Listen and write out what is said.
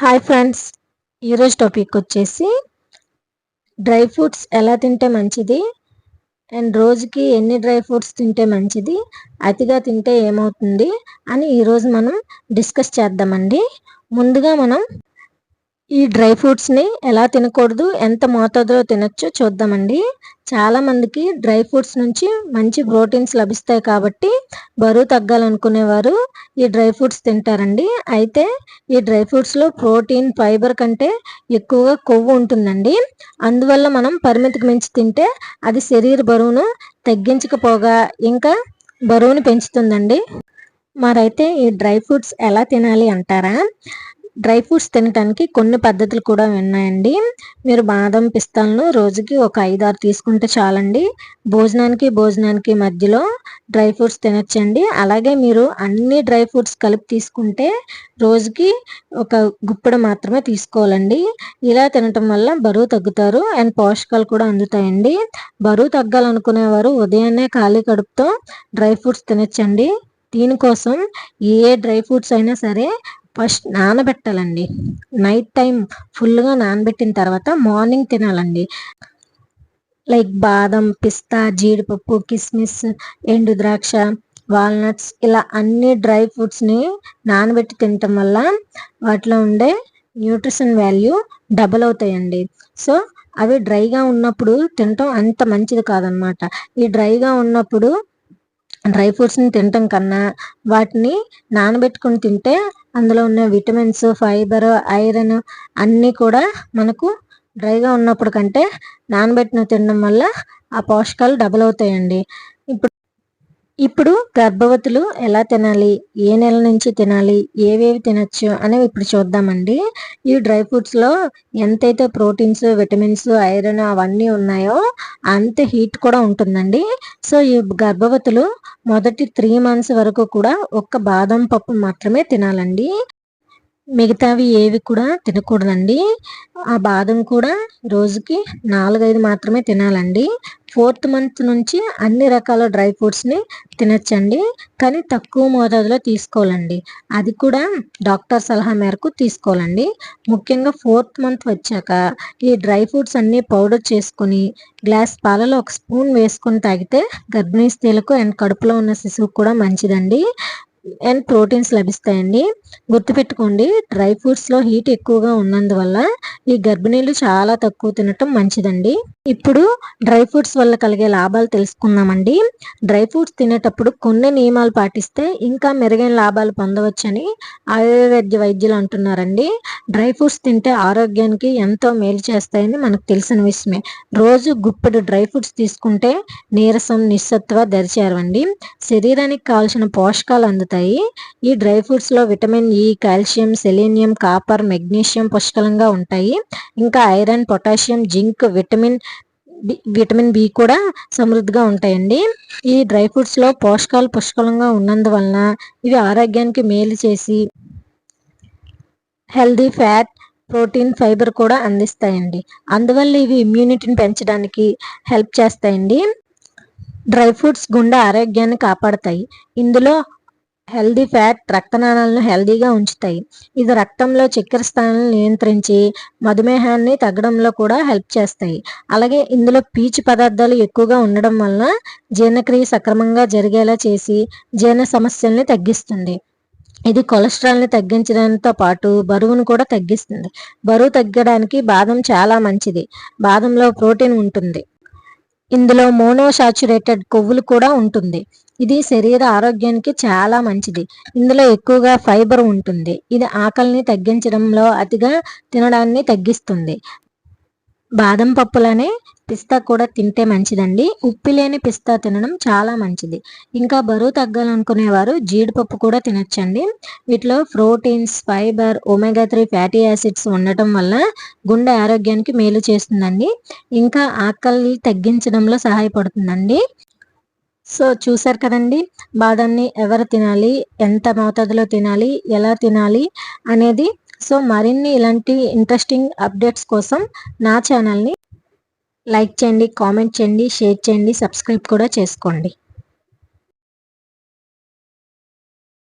Hi friends, ఈరోజు topic వచ్చేసి dry fruits ఎలా తింటే మంచిది అండ్ రోజుకి ఎన్ని డ్రై ఫ్రూట్స్ తింటే మంచిది, అతిగా తింటే ఏమవుతుంది అని ఈరోజు మనం డిస్కస్ చేద్దామండి. ముందుగా మనం ఈ డ్రై ఫ్రూట్స్ని ఎలా తినకూడదు, ఎంత మోతాదులో తినొచ్చో చూద్దామండి. చాలామందికి డ్రై ఫ్రూట్స్ నుంచి మంచి ప్రోటీన్స్ లభిస్తాయి కాబట్టి బరువు తగ్గాలనుకునేవారు ఈ డ్రై ఫ్రూట్స్ తింటారండి. అయితే ఈ డ్రై ఫ్రూట్స్లో ప్రోటీన్, ఫైబర్ కంటే ఎక్కువగా కొవ్వు ఉంటుందండి. అందువల్ల మనం పరిమితికి మించి తింటే అది శరీర బరువును తగ్గించకపోగా ఇంకా బరువును పెంచుతుందండి. మరైతే ఈ డ్రై ఫ్రూట్స్ ఎలా తినాలి అంటారా? డ్రై ఫ్రూట్స్ తినడానికి కొన్ని పద్ధతులు కూడా ఉన్నాయండి. మీరు బాదం, పిస్తాలను రోజుకి ఒక 5-6 తీసుకుంటే చాలండి. భోజనానికి మధ్యలో డ్రై ఫ్రూట్స్ తినొచ్చండి. అలాగే మీరు అన్ని డ్రై ఫ్రూట్స్ కలిపి తీసుకుంటే రోజుకి ఒక గుప్పెడు మాత్రమే తీసుకోవాలండి. ఇలా తినటం వల్ల బరువు తగ్గుతారు అండ్ పోషకాలు కూడా అందుతాయండి. బరువు తగ్గాలనుకునేవారు ఉదయాన్నే ఖాళీ కడుపుతో డ్రై ఫ్రూట్స్ తినొచ్చండి. దీనికోసం ఏ డ్రై ఫ్రూట్స్ అయినా సరే ఫస్ట్ నానబెట్టాలండి. నైట్ టైం ఫుల్గా నానబెట్టిన తర్వాత మార్నింగ్ తినాలండి. లైక్ బాదం, పిస్తా, జీడిపప్పు, కిస్మిస్, ఎండు ద్రాక్ష, వాల్నట్స్ ఇలా అన్ని డ్రై ఫ్రూట్స్ని నానబెట్టి తినటం వల్ల వాటిలో ఉండే న్యూట్రిషన్ వాల్యూ డబల్ అవుతాయండి. సో అవి డ్రైగా ఉన్నప్పుడు తినటం అంత మంచిది కాదనమాట. ఈ డ్రైగా ఉన్నప్పుడు డ్రై ఫ్రూట్స్ని తినటం కన్నా వాటిని నానబెట్టుకొని తింటే అందులో ఉన్న విటమిన్స్, ఫైబర్, ఐరన్ అన్నీ కూడా మనకు డ్రైగా ఉన్నప్పుడు కంటే నానబెట్టిన తినడం వల్ల ఆ పోషకాలు డబల్ అవుతాయండి. ఇప్పుడు గర్భవతులు ఎలా తినాలి, ఏ నెల నుంచి తినాలి, ఏవేవి తినచ్చు అనేవి ఇప్పుడు చూద్దామండి. ఈ డ్రై ఫ్రూట్స్లో ఎంతైతే ప్రోటీన్స్, విటమిన్స్, ఐరన్ అవన్నీ ఉన్నాయో అంతే హీట్ కూడా ఉంటుందండి. సో ఈ గర్భవతులు మొదటి 3 months వరకు కూడా ఒక్క బాదం పప్పు మాత్రమే తినాలండి. మిగతావి ఏవి కూడా తినకూడదండి. ఆ బాదం కూడా రోజుకి 4-5 మాత్రమే తినాలండి. 4th month నుంచి అన్ని రకాల డ్రై ఫ్రూట్స్ని తినచ్చండి, కానీ తక్కువ మోతాదులో తీసుకోవాలండి. అది కూడా డాక్టర్ సలహా మేరకు తీసుకోవాలండి. ముఖ్యంగా 4th month వచ్చాక ఈ డ్రై ఫ్రూట్స్ అన్నీ పౌడర్ చేసుకొని గ్లాస్ పాలలో 1 స్పూన్ వేసుకొని తాగితే గర్భిణీ స్త్రీలకు అండ్ కడుపులో ఉన్న శిశువుకు కూడా మంచిదండి అండ్ ప్రోటీన్స్ లభిస్తాయండి. గుర్తుపెట్టుకోండి, డ్రై ఫ్రూట్స్లో హీట్ ఎక్కువగా ఉన్నందువల్ల ఈ గర్భిణీలు చాలా తక్కువ తినటం మంచిదండి. ఇప్పుడు డ్రై ఫ్రూట్స్ వల్ల కలిగే లాభాలు తెలుసుకుందామండి. డ్రై ఫ్రూట్స్ తినేటప్పుడు కొన్ని నియమాలు పాటిస్తే ఇంకా మెరుగైన లాభాలు పొందవచ్చని ఆయుర్వేద వైద్యులు అంటున్నారండి. డ్రై ఫ్రూట్స్ తింటే ఆరోగ్యానికి ఎంతో మేలు చేస్తాయని మనకు తెలిసిన విషయమే. రోజు గుప్పెడు డ్రై ఫ్రూట్స్ తీసుకుంటే నీరసం, నిస్సత్వ దరిచేరవండి. శరీరానికి కావాల్సిన పోషకాలు అందుతాయి. ఈ డ్రై ఫ్రూట్స్లో vitamin E, calcium, selenium, copper, magnesium పుష్కలంగా ఉంటాయి. ఇంకా iron, potassium, zinc, vitamin B కూడా సమృద్ధిగా ఉంటాయండి. ఈ డ్రై ఫ్రూట్స్లో పోషకాలు పుష్కలంగా ఉన్నందువలన ఇవి ఆరోగ్యానికి మేలు చేసి హెల్దీ ఫ్యాట్, ప్రోటీన్, ఫైబర్ కూడా అందిస్తాయండి. అందువల్ల ఇవి ఇమ్యూనిటీని పెంచడానికి హెల్ప్ చేస్తాయండి. డ్రై ఫ్రూట్స్ గుండె ఆరోగ్యాన్ని కాపాడతాయి. ఇందులో హెల్దీ ఫ్యాట్ రక్తనాళాలను హెల్దీగా ఉంచుతాయి. ఇది రక్తంలో చక్కెర స్థాయిలను నియంత్రించి మధుమేహాన్ని తగ్గడంలో కూడా హెల్ప్ చేస్తాయి. అలాగే ఇందులో పీచు పదార్థాలు ఎక్కువగా ఉండడం వలన జీర్ణక్రియ సక్రమంగా జరిగేలా చేసి జీర్ణ సమస్యల్ని తగ్గిస్తుంది. ఇది కొలెస్ట్రాల్ని తగ్గించడంతో పాటు బరువును కూడా తగ్గిస్తుంది. బరువు తగ్గడానికి బాదం చాలా మంచిది. బాదంలో ప్రోటీన్ ఉంటుంది. ఇందులో మోనోసాచురేటెడ్ కొవ్వులు కూడా ఉంటుంది. ఇది శరీర ఆరోగ్యానికి చాలా మంచిది. ఇందులో ఎక్కువగా ఫైబర్ ఉంటుంది. ఇది ఆకలిని తగ్గించడంలో అతిగా తినడాన్ని తగ్గిస్తుంది. బాదం పప్పులనే పిస్తా కూడా తింటే మంచిదండి. ఉప్పు లేని పిస్తా తినడం చాలా మంచిది. ఇంకా బరువు తగ్గాలనుకునేవారు జీడిపప్పు కూడా తినొచ్చండి. వీటిలో proteins, fibre, omega 3 fatty acids ఉండటం వల్ల గుండె ఆరోగ్యానికి మేలు చేస్తుందండి. ఇంకా ఆకలి తగ్గించడంలో సహాయపడుతుందండి. సో చూసారు కదండి, బాదాన్ని ఎవరు తినాలి, ఎంత మోతాదులో తినాలి, ఎలా తినాలి అనేది. సో మరిన్ని ఇలాంటి ఇంట్రెస్టింగ్ అప్డేట్స్ కోసం నా ఛానల్ని లైక్ చేయండి, కామెంట్ చేయండి, షేర్ చేయండి, సబ్స్క్రైబ్ కూడా చేసుకోండి.